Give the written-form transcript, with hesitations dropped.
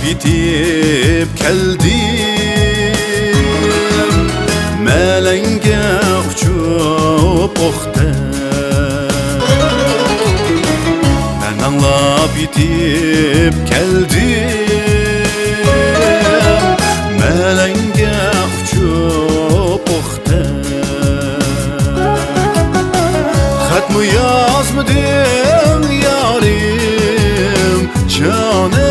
bitib keldim, melenge uçup oxte. Ben anlap bitib geldim, melenge uçup oxte. Xat mı yazmadın yarim, canım